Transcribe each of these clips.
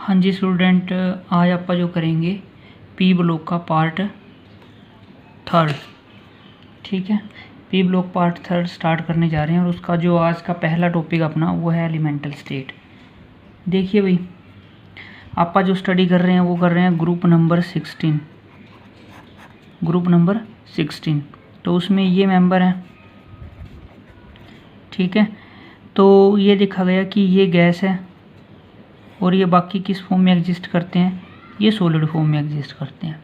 हाँ जी स्टूडेंट, आज आप जो करेंगे पी ब्लॉक का पार्ट थर्ड। ठीक है, P block part third start करने जा रहे हैं और उसका जो आज का पहला टॉपिक अपना वो है एलिमेंटल स्टेट। देखिए भाई, आप जो स्टडी कर रहे हैं वो कर रहे हैं ग्रुप नंबर 16। तो उसमें ये मेंबर हैं। ठीक है, तो ये देखा गया कि ये गैस है और ये बाकी किस फॉर्म में एग्जिस्ट करते हैं, ये सॉलिड फॉर्म में एग्जिस्ट करते हैं।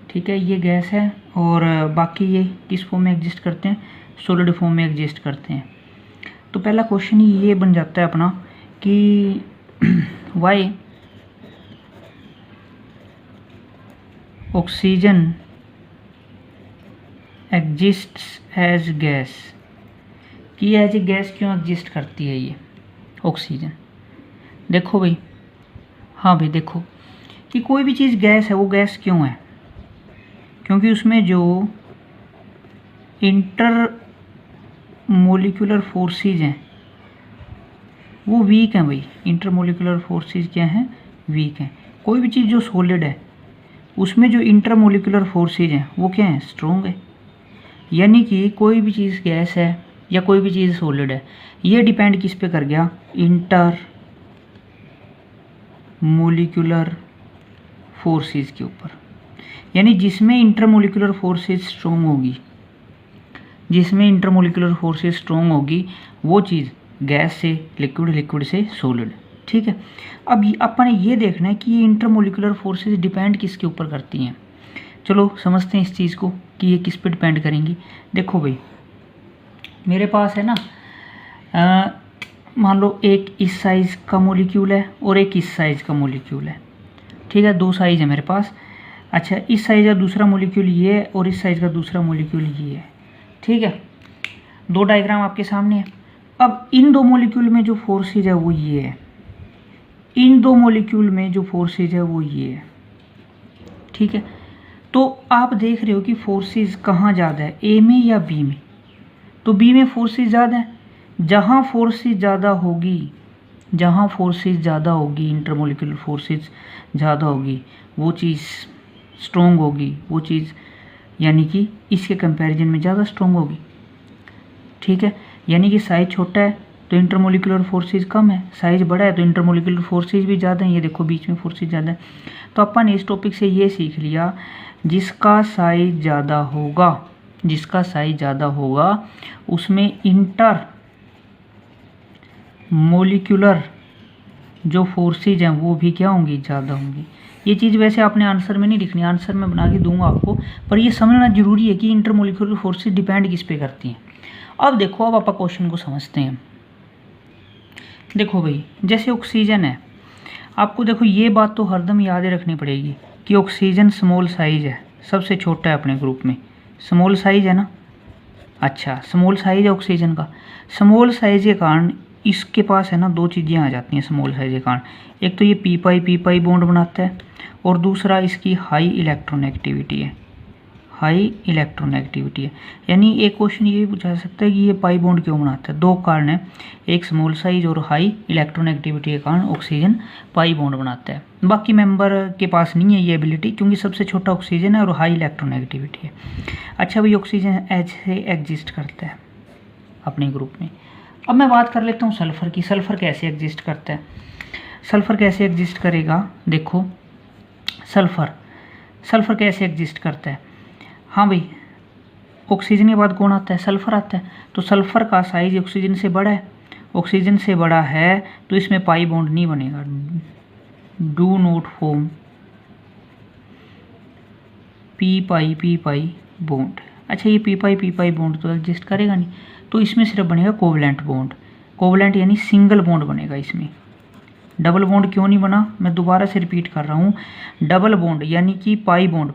ठीक है, ये गैस है और बाकी ये किस फॉर्म में एग्जिस्ट करते हैं, सॉलिड फॉर्म में एग्जिस्ट करते हैं। तो पहला क्वेश्चन ये बन जाता है अपना कि why oxygen exists as gas, कि एज ए गैस क्यों एग्जिस्ट करती है ये ऑक्सीजन। देखो भाई, हाँ भाई देखो कि कोई भी चीज़ गैस है, वो गैस क्यों है, क्योंकि उसमें जो इंटर मोलिकुलर फोर्सेस हैं वो वीक हैं भाई। इंटर मोलिकुलर फोर्सेस क्या हैं, वीक हैं। कोई भी चीज़ जो सॉलिड है उसमें जो इंटर मोलिकुलर फोर्सेस हैं वो क्या हैं, स्ट्रॉन्ग है। यानी कि कोई भी चीज़ गैस है या कोई भी चीज़ सॉलिड है, ये डिपेंड किस पे कर गया, इंटर मोलिकुलर फोर्सेस के ऊपर। यानी जिसमें इंटरमोलिकुलर फोर्सेस स्ट्रॉन्ग होगी, जिसमें इंटरमोलिकुलर फोर्सेस स्ट्रॉन्ग होगी वो चीज़ गैस से लिक्विड, लिक्विड से सॉलिड। ठीक है, अब अपन ये देखना है कि ये इंटरमोलिकुलर फोर्सेस डिपेंड किसके ऊपर करती हैं। चलो समझते हैं इस चीज़ को कि ये किस पे डिपेंड करेंगी। देखो भाई, मेरे पास है ना, मान लो एक इस साइज़ का मॉलिक्यूल है और एक इस साइज़ का मॉलिक्यूल है। ठीक है, दो साइज़ है मेरे पास। अच्छा, इस साइज़ का दूसरा मॉलिक्यूल ये है और इस साइज़ का दूसरा मॉलिक्यूल ये है। ठीक है, दो डायग्राम आपके सामने है। अब इन दो मॉलिक्यूल में जो फोर्सेज है वो ये है, इन दो मॉलिक्यूल में जो फोर्सेज है वो ये है। ठीक है, तो आप देख रहे हो कि फोर्सेज कहाँ ज़्यादा है, ए में या बी में। तो बी में फोर्सेज ज़्यादा है। जहाँ फोर्सेज ज़्यादा होगी, जहाँ फोर्सेज ज़्यादा होगी, इंटरमोलिकुलर फोर्सेज ज़्यादा होगी, वो चीज़ स्ट्रॉन्ग होगी, वो चीज़ यानी कि इसके कंपैरिजन में ज़्यादा स्ट्रॉन्ग होगी। ठीक है, यानी कि साइज छोटा है तो इंटरमोलिकुलर फोर्सेज कम है, साइज बड़ा है तो इंटरमोलिकुलर फोर्सेज भी ज़्यादा है। ये देखो बीच में फोर्सेज ज़्यादा है। तो अपन इस टॉपिक से ये सीख लिया, जिसका साइज ज़्यादा होगा, जिसका साइज ज़्यादा होगा उसमें इंटर मोलिकुलर जो फोर्सेज हैं वो भी क्या होंगी, ज़्यादा होंगी। ये चीज़ वैसे आपने आंसर में नहीं लिखनी, आंसर में बना के दूंगा आपको, पर ये समझना जरूरी है कि इंटरमोलिकुलर फोर्सेज डिपेंड किस पे करती हैं। अब देखो, अब आप क्वेश्चन को समझते हैं। देखो भाई, जैसे ऑक्सीजन है, आपको देखो ये बात तो हरदम याद रखनी पड़ेगी कि ऑक्सीजन स्मॉल साइज है, सबसे छोटा है अपने ग्रुप में, स्मॉल साइज है ना। अच्छा, स्मॉल साइज है ऑक्सीजन का। स्मॉल साइज के कारण इसके पास है ना दो चीज़ें आ जाती हैं स्मॉल साइज के कारण। एक तो ये पी पाई बॉन्ड बनाता है और दूसरा इसकी हाई इलेक्ट्रॉन एक्टिविटी है, हाई इलेक्ट्रॉन एक्टिविटी है। यानी एक क्वेश्चन ये भी पूछा जा सकता है कि ये पाई बॉन्ड क्यों बनाता है। दो कारण है, एक स्मॉल साइज और हाई इलेक्ट्रॉन एक्टिविटी के कारण ऑक्सीजन पाई बॉन्ड बनाता है। बाकी मेंबर के पास नहीं है ये एबिलिटी, क्योंकि सबसे छोटा ऑक्सीजन है और हाई इलेक्ट्रॉन एक्टिविटी है। अच्छा भाई, ऑक्सीजन ऐसे एग्जिस्ट करता है अपने ग्रुप में। अब मैं बात कर लेता हूँ सल्फ़र की। सल्फ़र कैसे एग्जिस्ट करता है, सल्फ़र कैसे एग्जिस्ट करेगा। देखो सल्फ़र कैसे एग्जिस्ट करता है। हाँ भाई, ऑक्सीजन के बाद कौन आता है, सल्फ़र आता है। तो सल्फ़र का साइज ऑक्सीजन से बड़ा है, ऑक्सीजन से बड़ा है तो इसमें पाई बॉन्ड नहीं बनेगा, do not form P pi bond. अच्छा, ये पी पाई बॉन्ड तो एग्जिस्ट करेगा नहीं, तो इसमें सिर्फ बनेगा कोवलेंट बॉन्ड। कोवलेंट यानी सिंगल बॉन्ड बनेगा इसमें। डबल बॉन्ड क्यों नहीं बना, मैं दोबारा से रिपीट कर रहा हूँ। डबल बॉन्ड यानी कि पाई बॉन्ड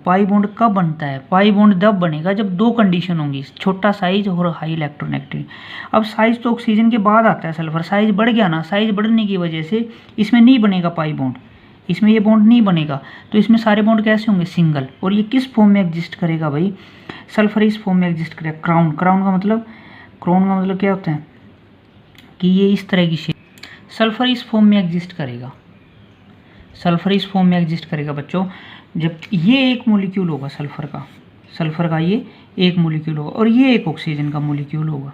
कब बनता है, पाई बॉन्ड तब बनेगा जब दो कंडीशन होंगी, छोटा साइज और हाई इलेक्ट्रॉन एक्टिविटी। अब साइज तो ऑक्सीजन के बाद आता है सल्फर, साइज बढ़ गया ना, साइज बढ़ने की वजह से इसमें नहीं बनेगा पाई बॉन्ड, इसमें ये बॉन्ड नहीं बनेगा। तो इसमें सारे बॉन्ड कैसे होंगे, सिंगल। और ये किस फॉर्म में एग्जिस्ट करेगा भाई, सल्फर इस फॉर्म में एग्जिस्ट करेगा, क्राउन का मतलब क्या होता है कि ये इस तरह की शेप, सल्फर इस फॉर्म में एग्जिस्ट करेगा। सल्फर इस फॉर्म में एग्जिस्ट करेगा बच्चों जब ये एक मोलिक्यूल होगा सल्फर का ये एक मोलिक्यूल होगा और ये एक ऑक्सीजन का मोलिक्यूल होगा।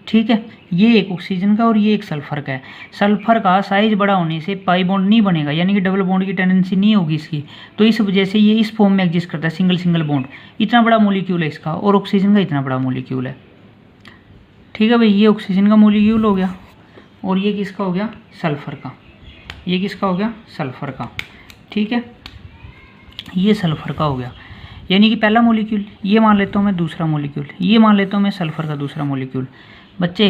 ठीक है, ये एक ऑक्सीजन का और ये एक सल्फर का है। सल्फर का साइज बड़ा होने से पाई बॉन्ड नहीं बनेगा, यानी कि डबल बॉन्ड की टेंडेंसी नहीं होगी इसकी, तो इस वजह से ये इस फॉर्म में एग्जिस्ट करता है, सिंगल बॉन्ड। इतना बड़ा मोलिक्यूल है इसका और ऑक्सीजन का इतना बड़ा मोलिक्यूल है। ठीक है भाई, ये ऑक्सीजन का मोलिक्यूल हो गया और ये किसका हो गया, सल्फर का। ये किसका हो गया, सल्फर का। ठीक है, ये सल्फर का हो गया, यानी कि पहला मोलिक्यूल। ये मान लेता हूँ मैं दूसरा मोलिक्यूल, ये मान लेता हूँ मैं सल्फर का दूसरा मोलिक्यूल। बच्चे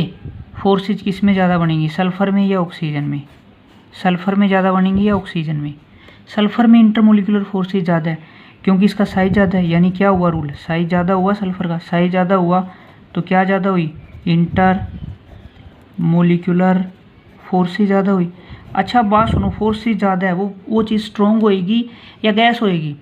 फोर्सेज किस में ज़्यादा बनेंगी, सल्फर में या ऑक्सीजन में? सल्फर में ज़्यादा बनेंगी या ऑक्सीजन में? सल्फर में इंटरमोलिकुलर फोर्सेज ज़्यादा है क्योंकि इसका साइज ज़्यादा है। यानी क्या हुआ रूल, साइज ज़्यादा हुआ सल्फर का, साइज ज़्यादा हुआ तो क्या ज़्यादा हुई, इंटर मोलिकुलर फोर्सेज ज़्यादा हुई। अच्छा बात सुनो, फोर्सेज ज़्यादा है वो चीज़ स्ट्रॉन्ग होएगी या गैस होएगी,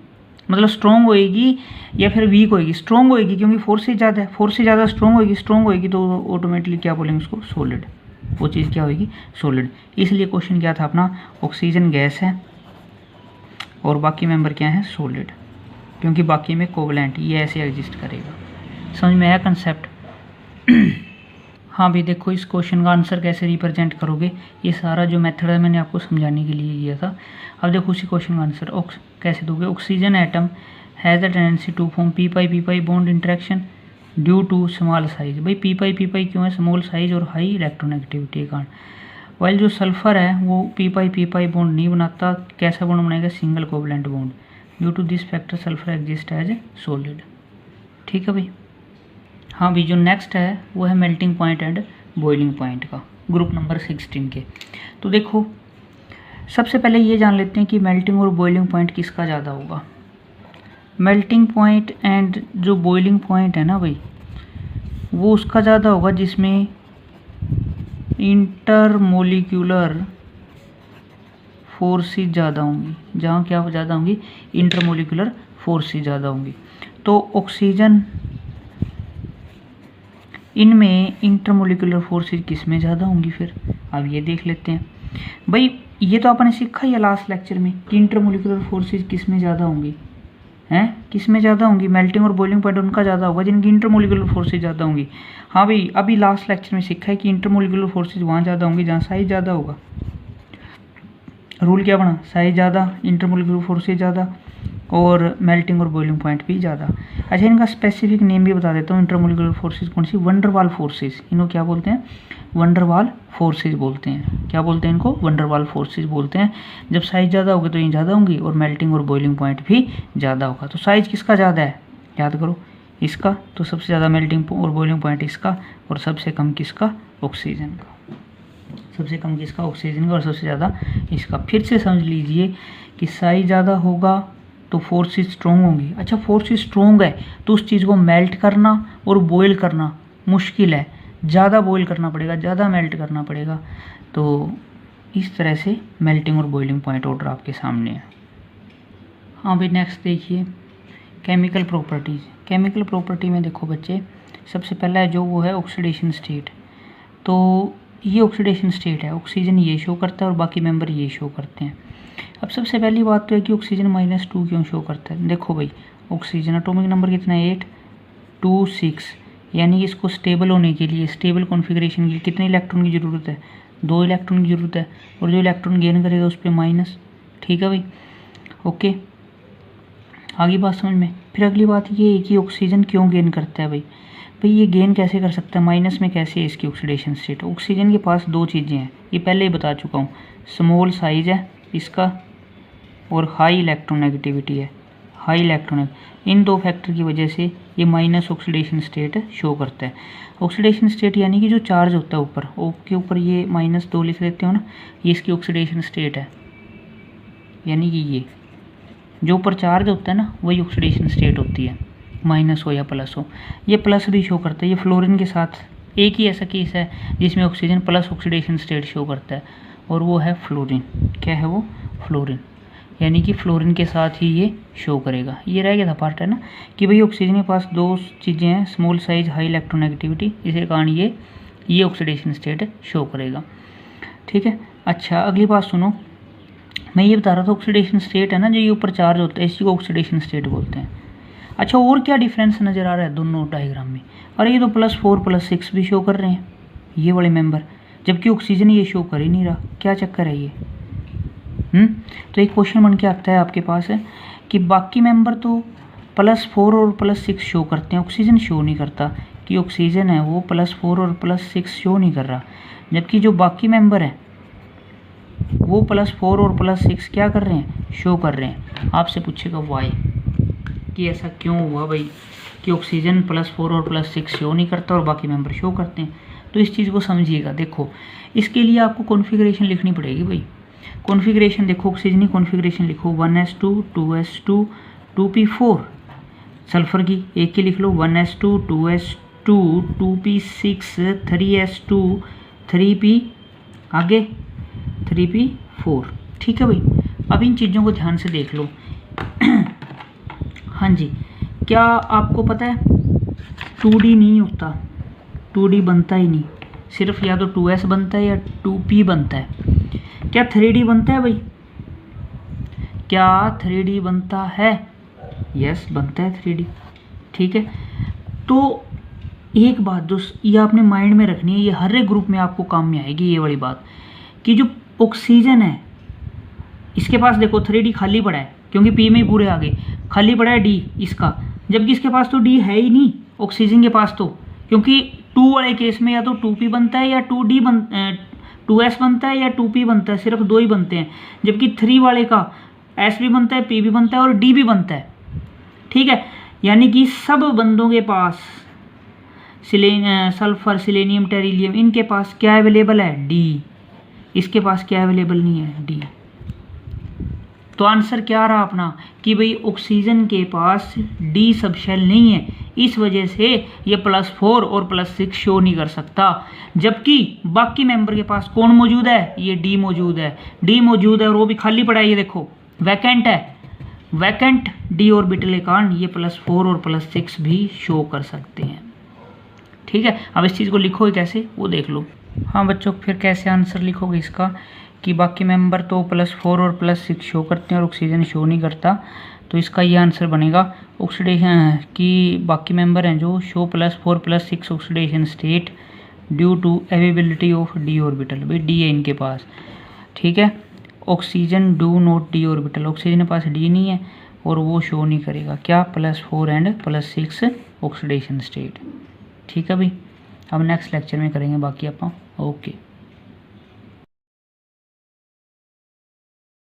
मतलब स्ट्रॉन्ग होएगी या फिर वीक होएगी? स्ट्रॉन्ग होएगी क्योंकि फोर्सेज ज़्यादा है, फोर्सेज ज़्यादा स्ट्रॉन्ग होएगी तो ऑटोमेटिकली क्या बोलेंगे उसको, सॉलिड। वो चीज़ क्या होएगी, सॉलिड। इसलिए क्वेश्चन क्या था अपना, ऑक्सीजन गैस है और बाकी मेंबर क्या है, सॉलिड, क्योंकि बाकी में कोवलेंट ये ऐसे एग्जिस्ट करेगा। समझ में आया कंसेप्ट? हाँ भी देखो, इस क्वेश्चन का आंसर कैसे रिप्रेजेंट करोगे, ये सारा जो मेथड है मैंने आपको समझाने के लिए दिया था। अब देखो उसी क्वेश्चन का आंसर कैसे दोगे। Oxygen atom has a tendency to form P pi bond interaction due to small size. भाई पी पाई क्यों है, स्मॉल साइज और हाई इलेक्ट्रोनेगेटिविटी के कारण। वाइल जो सल्फर है वो पी पाई बॉन्ड नहीं बनाता, कैसा बॉन्ड बनाएगा, single covalent bond. Due to this factor sulphur exist as a solid. ठीक है भाई। हाँ भी जो नेक्स्ट है वो है melting point and boiling point का, ग्रुप नंबर 16 के। तो देखो सबसे पहले ये जान लेते हैं कि मेल्टिंग और बॉइलिंग पॉइंट किसका ज़्यादा होगा। मेल्टिंग पॉइंट एंड जो बॉइलिंग पॉइंट है ना भाई, वो उसका ज़्यादा होगा जिसमें इंटरमोलिक्यूलर फोर्सेस ज़्यादा होंगी। जहाँ क्या ज़्यादा होंगी, इंटरमोलिक्यूलर फोर्सेस ज़्यादा होंगी। तो ऑक्सीजन, इनमें इंटरमोलिकुलर फोर्सेज किस में ज़्यादा होंगी फिर, अब ये देख लेते हैं। भाई ये तो आपने सीखा ही है लास्ट लेक्चर में कि इंटरमोलिकुलर फोर्सेज किस में ज़्यादा होंगी, हैं किस में ज़्यादा होंगी, मेल्टिंग और बॉइलिंग पॉइंट उनका ज़्यादा होगा जिनकी इंटरमोलिकुलर फोर्सेज ज़्यादा होंगी। हाँ भाई अभी लास्ट लेक्चर में सीखा है कि इंटरमोलिकुलर फोर्सेज वहाँ ज़्यादा होंगी जहाँ साइज ज़्यादा होगा। रूल क्या बना, साइज ज़्यादा, इंटरमोलिकुलर फोर्सेज ज़्यादा और मेल्टिंग और बॉइलिंग पॉइंट भी ज़्यादा। अच्छा इनका स्पेसिफिक नेम भी बता देता हूँ। इंटरमोलिकुलर फोर्सेज कौन सी, वंडरवाल फोर्सेज। इनको क्या बोलते हैं, वंडरवाल फोर्सेज बोलते हैं। क्या बोलते हैं इनको, वंडरवाल फोर्सेज बोलते हैं। जब साइज ज़्यादा होगी तो ये ज़्यादा होंगी और मेल्टिंग और बॉइलिंग पॉइंट भी ज़्यादा होगा। तो साइज किसका ज़्यादा है, याद करो इसका, तो सबसे ज़्यादा मेल्टिंग और बॉइलिंग पॉइंट इसका और सबसे कम किसका, ऑक्सीजन का। सबसे कम किसका, ऑक्सीजन का और सबसे ज़्यादा इसका। फिर से समझ लीजिए कि साइज ज़्यादा होगा तो फोर्सेस स्ट्रॉन्ग होंगी। अच्छा फोर्सेस स्ट्रॉन्ग है तो उस चीज़ को मेल्ट करना और बॉयल करना मुश्किल है, ज़्यादा बॉयल करना पड़ेगा, ज़्यादा मेल्ट करना पड़ेगा। तो इस तरह से मेल्टिंग और बॉइलिंग पॉइंट ऑर्डर आपके सामने है। हाँ भाई नेक्स्ट देखिए केमिकल प्रॉपर्टीज़। केमिकल प्रॉपर्टी में देखो बच्चे, सबसे पहला है जो वो है ऑक्सीडेशन स्टेट। तो ये ऑक्सीडेशन स्टेट है, ऑक्सीजन ये शो करता है और बाकी मेंबर ये शो करते हैं। अब सबसे पहली बात तो है कि ऑक्सीजन -2 क्यों शो करता है। देखो भाई ऑक्सीजन एटॉमिक नंबर कितना है, 8 2 6, यानी इसको स्टेबल होने के लिए, स्टेबल कॉन्फ़िगरेशन के लिए कितने इलेक्ट्रॉन की ज़रूरत है, 2 इलेक्ट्रॉन की ज़रूरत है और जो इलेक्ट्रॉन गेन करेगा उस पर माइनस। ठीक है भाई, ओके आगे बात समझ में। फिर अगली बात ये है कि ऑक्सीजन क्यों गेन करता है। भाई ये गेन कैसे कर सकता है, माइनस में कैसे है इसकी ऑक्सीडेशन स्टेट। ऑक्सीजन के पास दो चीज़ें हैं, ये पहले ही बता चुका हूँ, स्मॉल साइज है इसका और हाई इलेक्ट्रोनेगेटिविटी है, हाई इलेक्ट्रॉन। इन दो फैक्टर की वजह से ये माइनस ऑक्सीडेशन स्टेट शो करता है। ऑक्सीडेशन स्टेट यानी कि जो चार्ज होता है ऊपर, ओ के ऊपर ये -2 लिख देते हो ना, ये इसकी ऑक्सीडेशन स्टेट है। यानी कि ये जो ऊपर चार्ज होता है ना वही ऑक्सीडेशन स्टेट होती है, माइनस हो या प्लस हो। ये प्लस भी शो करता है, ये फ्लोरीन के साथ एक ही ऐसा केस है जिसमें oxygen plus oxidation state show करता है और वो है फ्लोरीन। क्या है वो, फ्लोरीन, यानी कि फ्लोरीन के साथ ही ये शो करेगा। ये रह गया था पार्ट है ना कि भाई ऑक्सीजन के पास दो चीज़ें हैं, स्मॉल साइज हाई इलेक्ट्रोनेगेटिविटी, इसी कारण ये ऑक्सीडेशन स्टेट शो करेगा। ठीक है। अच्छा अगली बात सुनो, मैं ये बता रहा था ऑक्सीडेशन स्टेट है ना, जो ये ऊपर चार्ज होता है इसी को ऑक्सीडेशन स्टेट बोलते हैं। अच्छा, और क्या डिफरेंस नज़र आ रहा है दोनों डायग्राम में? अरे ये तो +4 +6 भी शो कर रहे हैं ये वाले मेंबर, जबकि ऑक्सीजन ये शो कर ही नहीं रहा। क्या चक्कर है ये? तो एक क्वेश्चन बन के आता है आपके पास है कि बाकी मेंबर तो +4 और +6 शो करते हैं, ऑक्सीजन शो नहीं करता, कि ऑक्सीजन है वो +4 और +6 शो नहीं कर रहा, जबकि जो बाकी मेंबर हैं वो +4 और +6 क्या कर रहे हैं? शो कर रहे हैं। आपसे पूछेगा वाई, कि ऐसा क्यों हुआ भाई कि ऑक्सीजन +4 और +6 शो नहीं करता और बाकी मेंबर शो करते हैं? तो इस चीज़ को समझिएगा। देखो, इसके लिए आपको कॉन्फ़िगरेशन लिखनी पड़ेगी भाई। कॉन्फ़िगरेशन देखो, ऑक्सीजन की कॉन्फ़िगरेशन लिखो 1s2 2s2 2p4। सल्फर की एक की लिख लो 1s2 2s2 2p6 3s2 3p आगे 3p4। ठीक है भाई, अब इन चीज़ों को ध्यान से देख लो। हाँ जी, क्या आपको पता है 2D नहीं होता, 2D बनता ही नहीं, सिर्फ या तो 2s बनता है या 2p बनता है। क्या 3D बनता है भाई? क्या 3D बनता है? यस, बनता है 3D। ठीक है, तो एक बात दोस्त ये आपने माइंड में रखनी है, ये हर एक ग्रुप में आपको काम में आएगी ये वाली बात, कि जो ऑक्सीजन है इसके पास देखो 3D खाली पड़ा है, क्योंकि पी में ही पूरे आ गए, खाली पड़ा है डी इसका, जबकि इसके पास तो डी है ही नहीं ऑक्सीजन के पास, तो क्योंकि 2 वाले केस में या तो 2p बनता है या 2s बनता है या 2p बनता है, सिर्फ 2 ही बनते हैं, जबकि 3 वाले का s भी बनता है, p भी बनता है और d भी बनता है। ठीक है, यानी कि सब बंदों के पास सल्फर सिलेनियम टेरिलियम इनके पास क्या अवेलेबल है? डी। इसके पास क्या अवेलेबल नहीं है? डी। तो आंसर क्या रहा अपना कि भाई ऑक्सीजन के पास डी सब शेल नहीं है, इस वजह से ये +4 और +6 शो नहीं कर सकता, जबकि बाकी मेंबर के पास कौन मौजूद है? ये डी मौजूद है, डी मौजूद है और वो भी खाली पड़ा है, ये देखो वैकेंट है, वैकेंट डी ऑर्बिटल के कारण ये +4 और +6 भी शो कर सकते हैं। ठीक है, अब इस चीज़ को लिखोगे कैसे वो देख लो। हाँ बच्चों, फिर कैसे आंसर लिखोगे इसका कि बाकी मेंबर तो +4 और +6 शो करते हैं और ऑक्सीजन शो नहीं करता, तो इसका ये आंसर बनेगा ऑक्सीडेशन कि बाकी मेंबर हैं जो show +4 +6 oxidation state due to availability of D orbital. भाई डी है इनके पास। ठीक है, oxygen do not D orbital, oxygen के पास डी नहीं है और वो शो नहीं करेगा क्या? +4 एंड +6 ऑक्सीडेशन स्टेट। ठीक है भाई, अब नेक्स्ट लेक्चर में करेंगे बाकी अपन। ओके।